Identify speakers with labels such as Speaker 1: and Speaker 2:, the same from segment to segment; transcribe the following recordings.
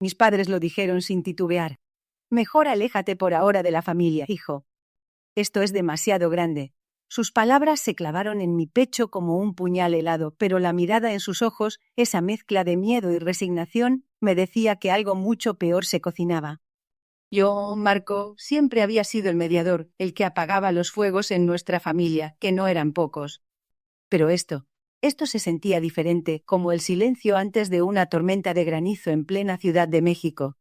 Speaker 1: Mis padres lo dijeron sin titubear. Mejor aléjate por ahora de la familia, hijo. Esto es demasiado grande. Sus palabras se clavaron en mi pecho como un puñal helado, pero la mirada en sus ojos, esa mezcla de miedo y resignación, me decía que algo mucho peor se cocinaba. Yo, Marco, siempre había sido el mediador, el que apagaba los fuegos en nuestra familia, que no eran pocos. Pero esto se sentía diferente, como el silencio antes de una tormenta de granizo en plena Ciudad de México.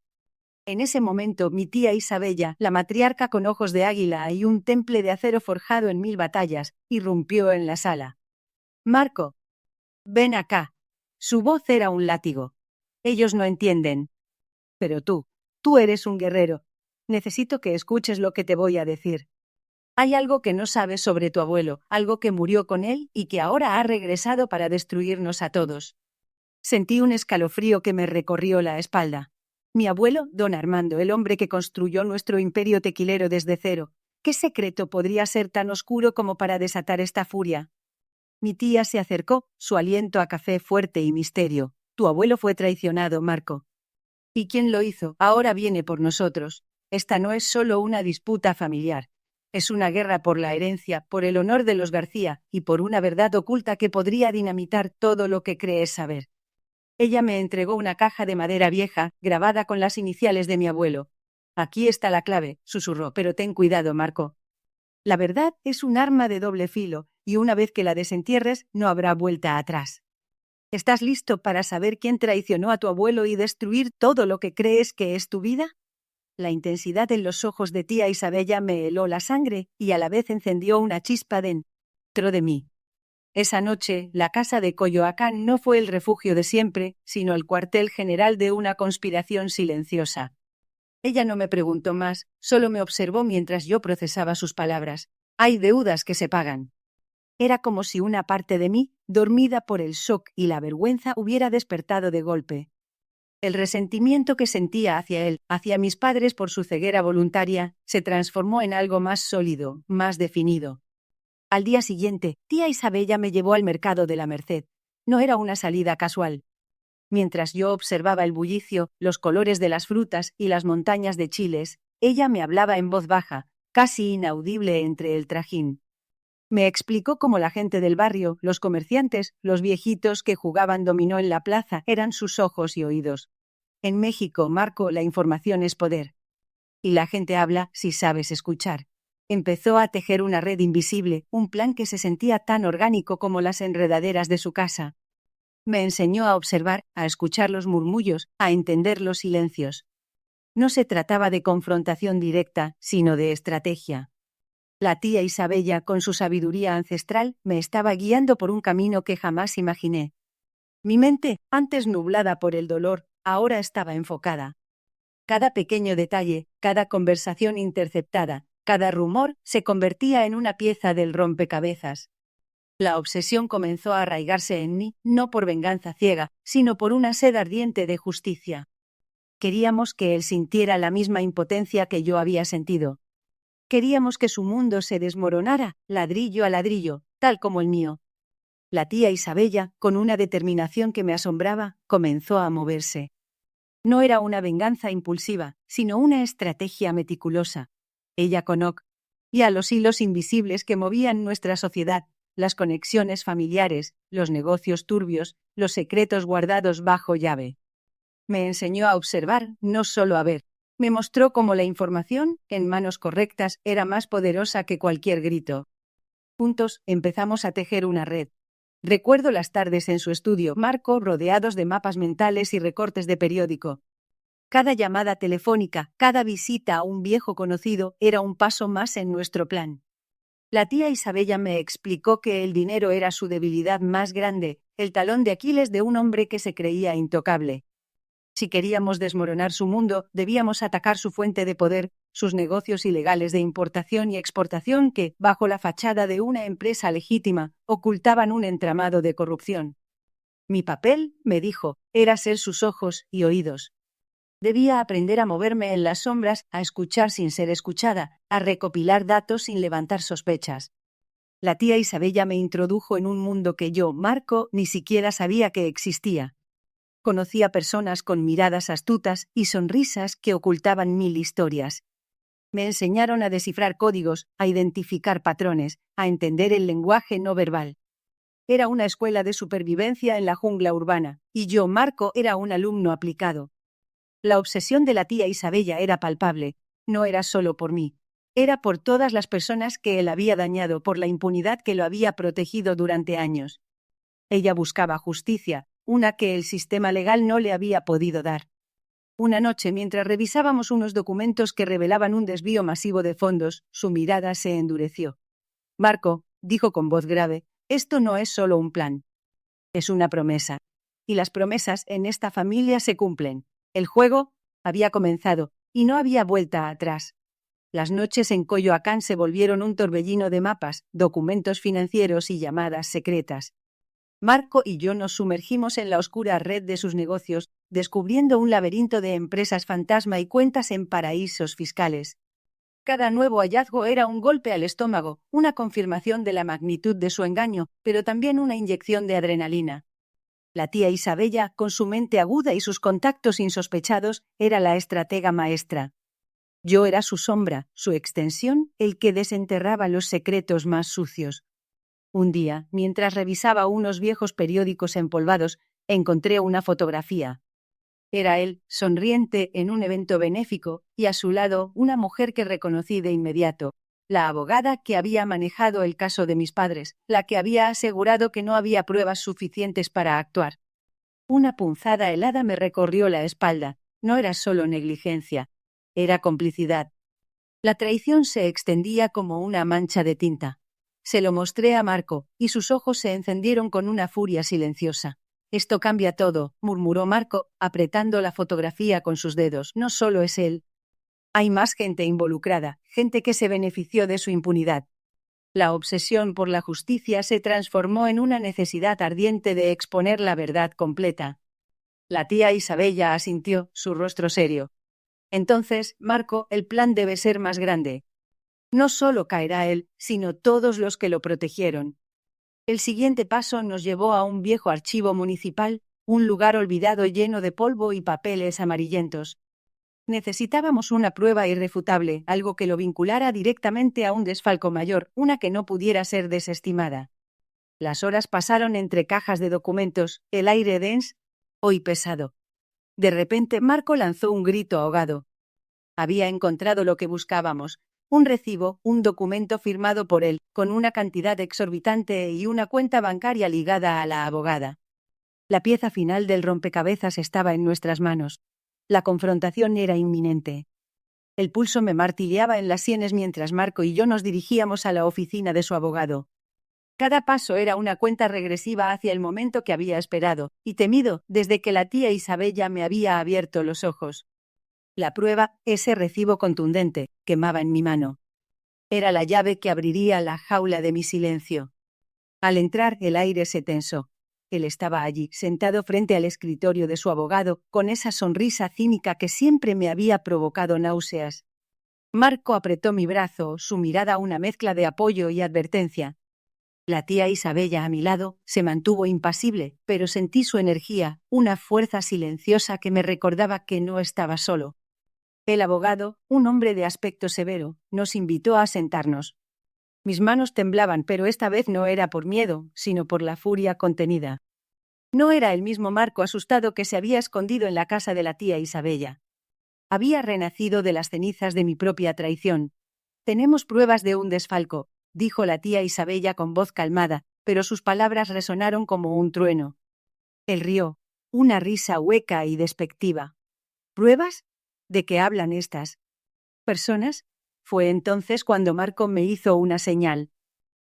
Speaker 1: En ese momento, mi tía Isabella, la matriarca con ojos de águila y un temple de acero forjado en 1000 batallas, irrumpió en la sala. Marco, ven acá. Su voz era un látigo. Ellos no entienden. Pero tú eres un guerrero. Necesito que escuches lo que te voy a decir. Hay algo que no sabes sobre tu abuelo, algo que murió con él y que ahora ha regresado para destruirnos a todos. Sentí un escalofrío que me recorrió la espalda. Mi abuelo, don Armando, el hombre que construyó nuestro imperio tequilero desde cero. ¿Qué secreto podría ser tan oscuro como para desatar esta furia? Mi tía se acercó, su aliento a café fuerte y misterio. Tu abuelo fue traicionado, Marco. ¿Y quién lo hizo? Ahora viene por nosotros. Esta no es solo una disputa familiar. Es una guerra por la herencia, por el honor de los García y por una verdad oculta que podría dinamitar todo lo que crees saber. Ella me entregó una caja de madera vieja, grabada con las iniciales de mi abuelo. Aquí está la clave, susurró, pero ten cuidado, Marco. La verdad es un arma de doble filo, y una vez que la desentierres, no habrá vuelta atrás. ¿Estás listo para saber quién traicionó a tu abuelo y destruir todo lo que crees que es tu vida? La intensidad en los ojos de tía Isabella me heló la sangre y a la vez encendió una chispa dentro de mí. Esa noche, la casa de Coyoacán no fue el refugio de siempre, sino el cuartel general de una conspiración silenciosa. Ella no me preguntó más, solo me observó mientras yo procesaba sus palabras. Hay deudas que se pagan. Era como si una parte de mí, dormida por el shock y la vergüenza, hubiera despertado de golpe. El resentimiento que sentía hacia él, hacia mis padres por su ceguera voluntaria, se transformó en algo más sólido, más definido. Al día siguiente, tía Isabella me llevó al mercado de la Merced. No era una salida casual. Mientras yo observaba el bullicio, los colores de las frutas y las montañas de chiles, ella me hablaba en voz baja, casi inaudible entre el trajín. Me explicó cómo la gente del barrio, los comerciantes, los viejitos que jugaban dominó en la plaza, eran sus ojos y oídos. En México, Marco, la información es poder. Y la gente habla si sabes escuchar. Empezó a tejer una red invisible, un plan que se sentía tan orgánico como las enredaderas de su casa. Me enseñó a observar, a escuchar los murmullos, a entender los silencios. No se trataba de confrontación directa, sino de estrategia. La tía Isabella, con su sabiduría ancestral, me estaba guiando por un camino que jamás imaginé. Mi mente, antes nublada por el dolor, ahora estaba enfocada. Cada pequeño detalle, cada conversación interceptada, cada rumor se convertía en una pieza del rompecabezas. La obsesión comenzó a arraigarse en mí, no por venganza ciega, sino por una sed ardiente de justicia. Queríamos que él sintiera la misma impotencia que yo había sentido. Queríamos que su mundo se desmoronara, ladrillo a ladrillo, tal como el mío. La tía Isabella, con una determinación que me asombraba, comenzó a moverse. No era una venganza impulsiva, sino una estrategia meticulosa. Ella con Oc, y a los hilos invisibles que movían nuestra sociedad, las conexiones familiares, los negocios turbios, los secretos guardados bajo llave. Me enseñó a observar, no solo a ver. Me mostró cómo la información, en manos correctas, era más poderosa que cualquier grito. Juntos empezamos a tejer una red. Recuerdo las tardes en su estudio, Marco, rodeados de mapas mentales y recortes de periódico. Cada llamada telefónica, cada visita a un viejo conocido era un paso más en nuestro plan. La tía Isabella me explicó que el dinero era su debilidad más grande, el talón de Aquiles de un hombre que se creía intocable. Si queríamos desmoronar su mundo, debíamos atacar su fuente de poder, sus negocios ilegales de importación y exportación que, bajo la fachada de una empresa legítima, ocultaban un entramado de corrupción. Mi papel, me dijo, era ser sus ojos y oídos. Debía aprender a moverme en las sombras, a escuchar sin ser escuchada, a recopilar datos sin levantar sospechas. La tía Isabella me introdujo en un mundo que yo, Marco, ni siquiera sabía que existía. Conocí a personas con miradas astutas y sonrisas que ocultaban mil historias. Me enseñaron a descifrar códigos, a identificar patrones, a entender el lenguaje no verbal. Era una escuela de supervivencia en la jungla urbana, y yo, Marco, era un alumno aplicado. La obsesión de la tía Isabella era palpable, no era solo por mí. Era por todas las personas que él había dañado, por la impunidad que lo había protegido durante años. Ella buscaba justicia, una que el sistema legal no le había podido dar. Una noche, mientras revisábamos unos documentos que revelaban un desvío masivo de fondos, su mirada se endureció. Marco, dijo con voz grave, esto no es solo un plan. Es una promesa. Y las promesas en esta familia se cumplen. El juego había comenzado, y no había vuelta atrás. Las noches en Coyoacán se volvieron un torbellino de mapas, documentos financieros y llamadas secretas. Marco y yo nos sumergimos en la oscura red de sus negocios, descubriendo un laberinto de empresas fantasma y cuentas en paraísos fiscales. Cada nuevo hallazgo era un golpe al estómago, una confirmación de la magnitud de su engaño, pero también una inyección de adrenalina. La tía Isabella, con su mente aguda y sus contactos insospechados, era la estratega maestra. Yo era su sombra, su extensión, el que desenterraba los secretos más sucios. Un día, mientras revisaba unos viejos periódicos empolvados, encontré una fotografía. Era él, sonriente en un evento benéfico, y a su lado una mujer que reconocí de inmediato, la abogada que había manejado el caso de mis padres, la que había asegurado que no había pruebas suficientes para actuar. Una punzada helada me recorrió la espalda. No era solo negligencia, era complicidad. La traición se extendía como una mancha de tinta. Se lo mostré a Marco, y sus ojos se encendieron con una furia silenciosa. Esto cambia todo, murmuró Marco, apretando la fotografía con sus dedos. No solo es él. Hay más gente involucrada, gente que se benefició de su impunidad. La obsesión por la justicia se transformó en una necesidad ardiente de exponer la verdad completa. La tía Isabella asintió, su rostro serio. Entonces, Marco, el plan debe ser más grande. No solo caerá él, sino todos los que lo protegieron. El siguiente paso nos llevó a un viejo archivo municipal, un lugar olvidado lleno de polvo y papeles amarillentos. Necesitábamos una prueba irrefutable, algo que lo vinculara directamente a un desfalco mayor, una que no pudiera ser desestimada. Las horas pasaron entre cajas de documentos, el aire denso y pesado. De repente Marco lanzó un grito ahogado. Había encontrado lo que buscábamos. Un recibo, un documento firmado por él, con una cantidad exorbitante y una cuenta bancaria ligada a la abogada. La pieza final del rompecabezas estaba en nuestras manos. La confrontación era inminente. El pulso me martilleaba en las sienes mientras Marco y yo nos dirigíamos a la oficina de su abogado. Cada paso era una cuenta regresiva hacia el momento que había esperado y temido desde que la tía Isabella me había abierto los ojos. La prueba, ese recibo contundente, quemaba en mi mano. Era la llave que abriría la jaula de mi silencio. Al entrar, el aire se tensó. Él estaba allí, sentado frente al escritorio de su abogado, con esa sonrisa cínica que siempre me había provocado náuseas. Marco apretó mi brazo, su mirada una mezcla de apoyo y advertencia. La tía Isabella a mi lado se mantuvo impasible, pero sentí su energía, una fuerza silenciosa que me recordaba que no estaba solo. El abogado, un hombre de aspecto severo, nos invitó a sentarnos. Mis manos temblaban, pero esta vez no era por miedo, sino por la furia contenida. No era el mismo Marco asustado que se había escondido en la casa de la tía Isabella. Había renacido de las cenizas de mi propia traición. Tenemos pruebas de un desfalco, dijo la tía Isabella con voz calmada, pero sus palabras resonaron como un trueno. Él rió, una risa hueca y despectiva. ¿Pruebas? ¿De qué hablan estas personas? Fue entonces cuando Marco me hizo una señal.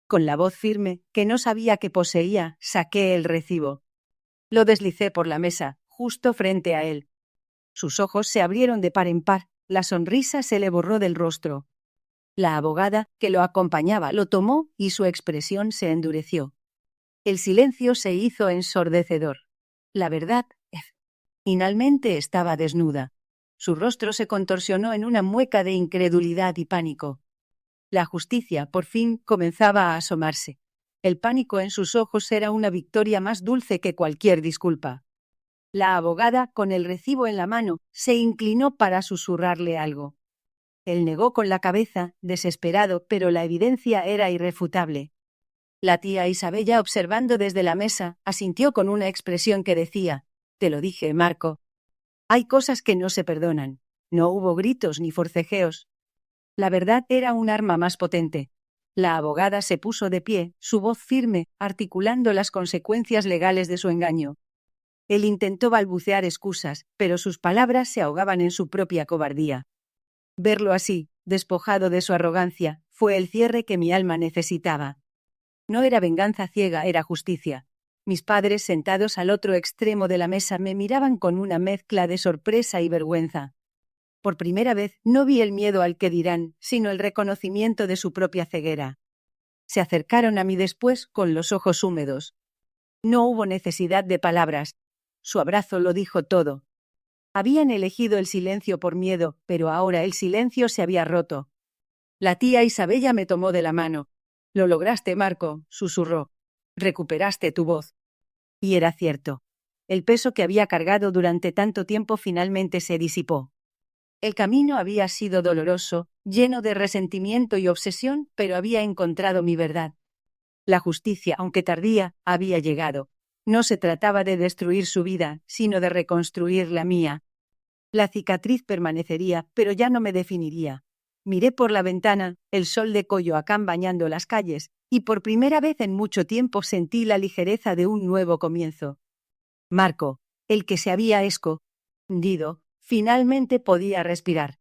Speaker 1: Con la voz firme, que no sabía que poseía, saqué el recibo. Lo deslicé por la mesa, justo frente a él. Sus ojos se abrieron de par en par, la sonrisa se le borró del rostro. La abogada, que lo acompañaba, lo tomó y su expresión se endureció. El silencio se hizo ensordecedor. La verdad, finalmente estaba desnuda. Su rostro se contorsionó en una mueca de incredulidad y pánico. La justicia, por fin, comenzaba a asomarse. El pánico en sus ojos era una victoria más dulce que cualquier disculpa. La abogada, con el recibo en la mano, se inclinó para susurrarle algo. Él negó con la cabeza, desesperado, pero la evidencia era irrefutable. La tía Isabella, observando desde la mesa, asintió con una expresión que decía: «Te lo dije, Marco. Hay cosas que no se perdonan». No hubo gritos ni forcejeos. La verdad era un arma más potente. La abogada se puso de pie, su voz firme, articulando las consecuencias legales de su engaño. Él intentó balbucear excusas, pero sus palabras se ahogaban en su propia cobardía. Verlo así, despojado de su arrogancia, fue el cierre que mi alma necesitaba. No era venganza ciega, era justicia. Mis padres, sentados al otro extremo de la mesa, me miraban con una mezcla de sorpresa y vergüenza. Por primera vez no vi el miedo al que dirán, sino el reconocimiento de su propia ceguera. Se acercaron a mí después con los ojos húmedos. No hubo necesidad de palabras. Su abrazo lo dijo todo. Habían elegido el silencio por miedo, pero ahora el silencio se había roto. La tía Isabella me tomó de la mano. «Lo lograste, Marco», susurró. «Recuperaste tu voz». Y era cierto. El peso que había cargado durante tanto tiempo finalmente se disipó. El camino había sido doloroso, lleno de resentimiento y obsesión, pero había encontrado mi verdad. La justicia, aunque tardía, había llegado. No se trataba de destruir su vida, sino de reconstruir la mía. La cicatriz permanecería, pero ya no me definiría. Miré por la ventana, el sol de Coyoacán bañando las calles, y por primera vez en mucho tiempo sentí la ligereza de un nuevo comienzo. Marco, el que se había escondido, finalmente podía respirar.